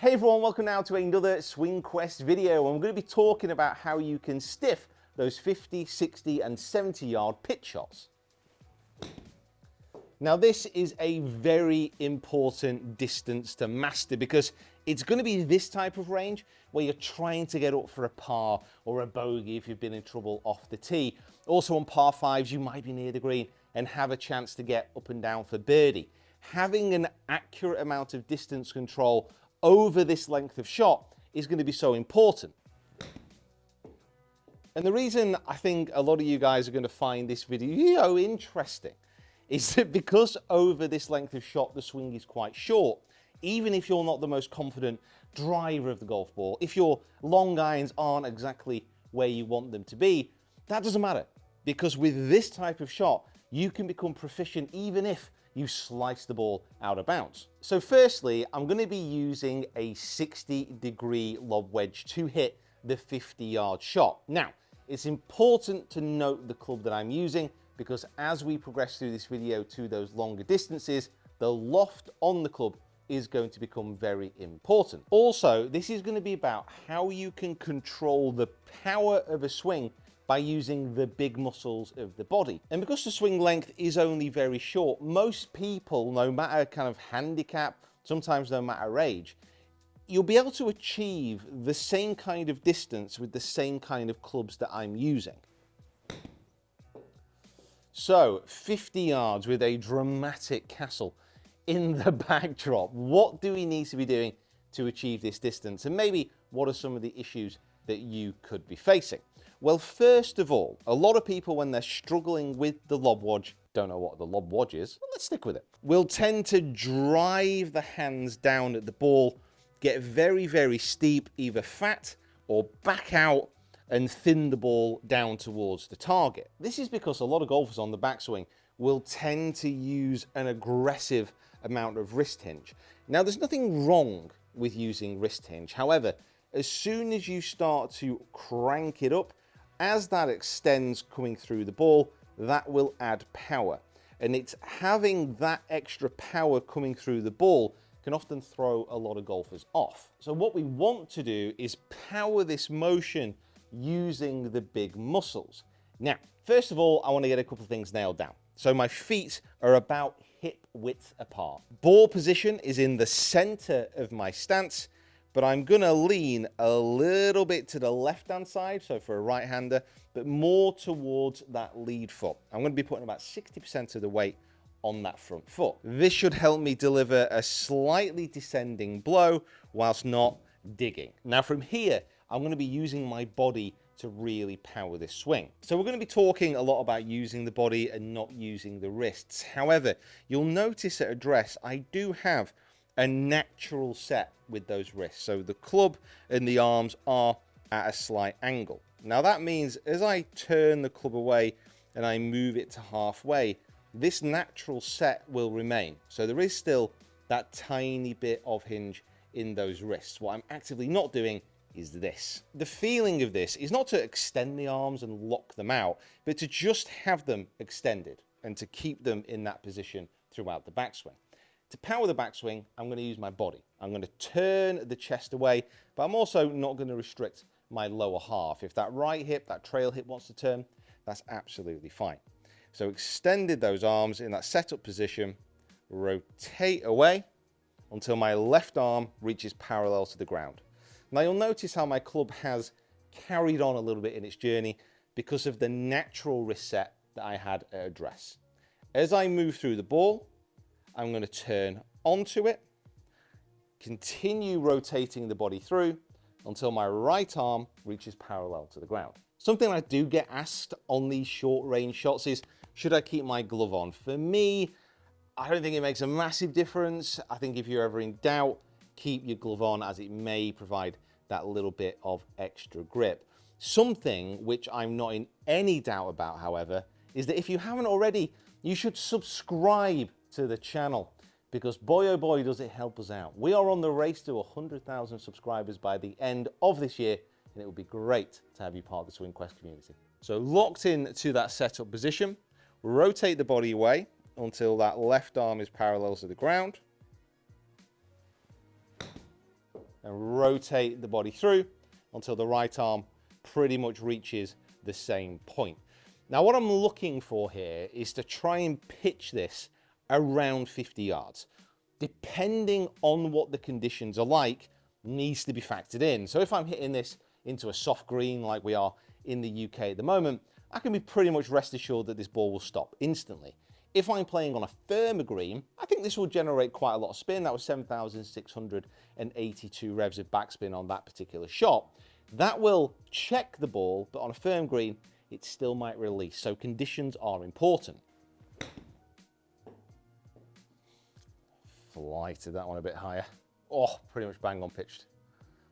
Hey everyone, welcome now to another Swing Quest video. I'm going to be talking about how you can stiff those 50, 60 and 70 yard pitch shots. Now this is a very important distance to master because it's going to be this type of range where you're trying to get up for a par or a bogey if you've been in trouble off the tee. Also on par fives you might be near the green and have a chance to get up and down for birdie. Having an accurate amount of distance control over this length of shot is going to be so important. And the reason I think a lot of you guys are going to find this video interesting is that because over this length of shot the swing is quite short, even if you're not the most confident driver of the golf ball, if your long irons aren't exactly where you want them to be, that doesn't matter, because with this type of shot you can become proficient even if you slice the ball out of bounds. So firstly, I'm going to be using a 60-degree lob wedge to hit the 50-yard shot. Now, it's important to note the club that I'm using because as we progress through this video to those longer distances, the loft on the club is going to become very important. Also, this is going to be about how you can control the power of a swing by using the big muscles of the body. And because the swing length is only very short, most people, no matter kind of handicap, sometimes no matter age, you'll be able to achieve the same kind of distance with the same kind of clubs that I'm using. So 50 yards with a dramatic castle in the backdrop. What do we need to be doing to achieve this distance? And maybe what are some of the issues that you could be facing? Well, first of all, a lot of people when they're struggling with the lob wedge, don't know what the lob wedge is, well, let's stick with it, will tend to drive the hands down at the ball, get very, very steep, either fat or back out and thin the ball down towards the target. This is because a lot of golfers on the backswing will tend to use an aggressive amount of wrist hinge. Now, there's nothing wrong with using wrist hinge. However, as soon as you start to crank it up, as that extends coming through the ball, that will add power. And it's having that extra power coming through the ball can often throw a lot of golfers off. So what we want to do is power this motion using the big muscles. Now, first of all, I want to get a couple of things nailed down. So my feet are about hip width apart. Ball position is in the center of my stance, but I'm going to lean a little bit to the left-hand side, so for a right-hander, but more towards that lead foot. I'm going to be putting about 60% of the weight on that front foot. This should help me deliver a slightly descending blow whilst not digging. Now from here, I'm going to be using my body to really power this swing. So we're going to be talking a lot about using the body and not using the wrists. However, you'll notice at address, I do have a natural set with those wrists. So the club and the arms are at a slight angle. Now that means as I turn the club away and I move it to halfway, this natural set will remain. So there is still that tiny bit of hinge in those wrists. What I'm actively not doing is this. The feeling of this is not to extend the arms and lock them out, but to just have them extended and to keep them in that position throughout the backswing. To power the backswing, I'm going to use my body. I'm going to turn the chest away, but I'm also not going to restrict my lower half. If that right hip, that trail hip wants to turn, that's absolutely fine. So extended those arms in that setup position, rotate away until my left arm reaches parallel to the ground. Now you'll notice how my club has carried on a little bit in its journey because of the natural wrist set that I had at address. As I move through the ball, I'm going to turn onto it, continue rotating the body through until my right arm reaches parallel to the ground. Something I do get asked on these short range shots is, should I keep my glove on? For me, I don't think it makes a massive difference. I think if you're ever in doubt, keep your glove on as it may provide that little bit of extra grip. Something which I'm not in any doubt about, however, is that if you haven't already, you should subscribe to the channel because boy oh boy does it help us out. We are on the race to 100,000 subscribers by the end of this year and it would be great to have you part of the Swing Quest community. So locked in to that setup position, rotate the body away until that left arm is parallel to the ground. and rotate the body through until the right arm pretty much reaches the same point. Now, what I'm looking for here is to try and pitch this around 50 yards. Depending on what the conditions are like, needs to be factored in. So if I'm hitting this into a soft green like we are in the UK at the moment, I can be pretty much rest assured that this ball will stop instantly. If I'm playing on a firmer green, I think this will generate quite a lot of spin. That was 7,682 revs of backspin on that particular shot. That will check the ball, but on a firm green, it still might release. So conditions are important. Flighted that one a bit higher. Oh, pretty much bang on pitched.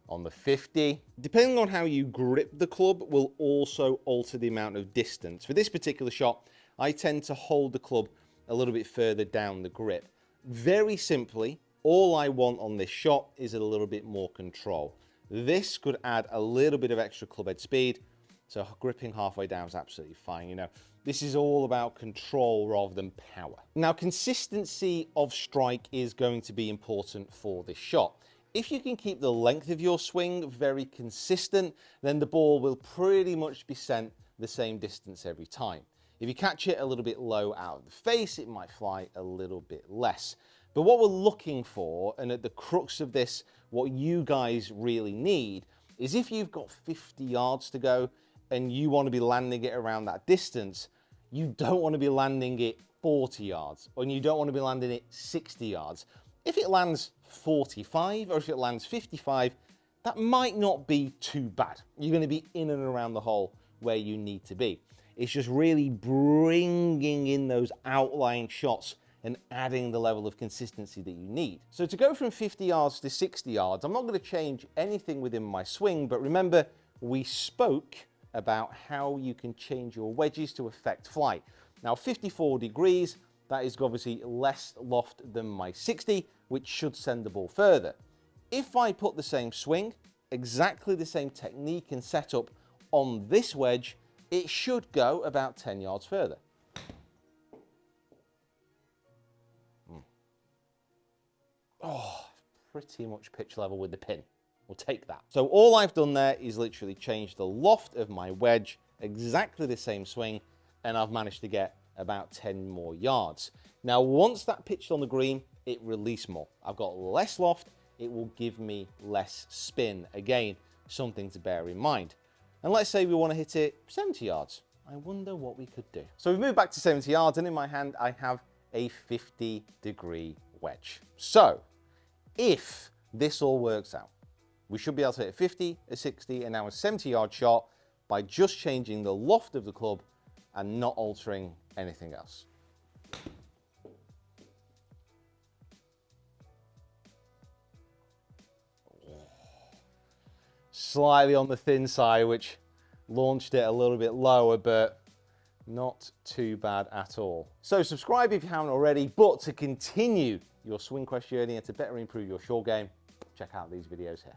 On the 50. Depending on how you grip the club will also alter the amount of distance. For this particular shot, I tend to hold the club a little bit further down the grip. Very simply, all I want on this shot is a little bit more control. This could add a little bit of extra club head speed, so gripping halfway down is absolutely fine. You know, this is all about control rather than power. Now, consistency of strike is going to be important for this shot. If you can keep the length of your swing very consistent, then the ball will pretty much be sent the same distance every time. If you catch it a little bit low out of the face, it might fly a little bit less. But what we're looking for, and at the crux of this, what you guys really need, is if you've got 50 yards to go and you want to be landing it around that distance, you don't want to be landing it 40 yards, or you don't want to be landing it 60 yards. If it lands 45 or if it lands 55, that might not be too bad. You're going to be in and around the hole where you need to be. It's just really bringing in those outlying shots and adding the level of consistency that you need. So to go from 50 yards to 60 yards, I'm not going to change anything within my swing, but remember, we spoke about how you can change your wedges to affect flight. Now, 54 degrees, that is obviously less loft than my 60, which should send the ball further. If I put the same swing, exactly the same technique and setup on this wedge, it should go about 10 yards further. Oh, pretty much pitch level with the pin. We'll take that. So all I've done there is literally change the loft of my wedge, exactly the same swing, and I've managed to get about 10 more yards. Now, once that pitched on the green, it released more. I've got less loft, it will give me less spin. Again, something to bear in mind. And let's say we want to hit it 70 yards. I wonder what we could do. So we've moved back to 70 yards, and in my hand, I have a 50-degree wedge. So if this all works out, we should be able to hit a 50, a 60, and now a 70-yard shot by just changing the loft of the club and not altering anything else. Slightly on the thin side, which launched it a little bit lower, but not too bad at all. So subscribe if you haven't already, but to continue your swing quest journey and to better improve your short game, check out these videos here.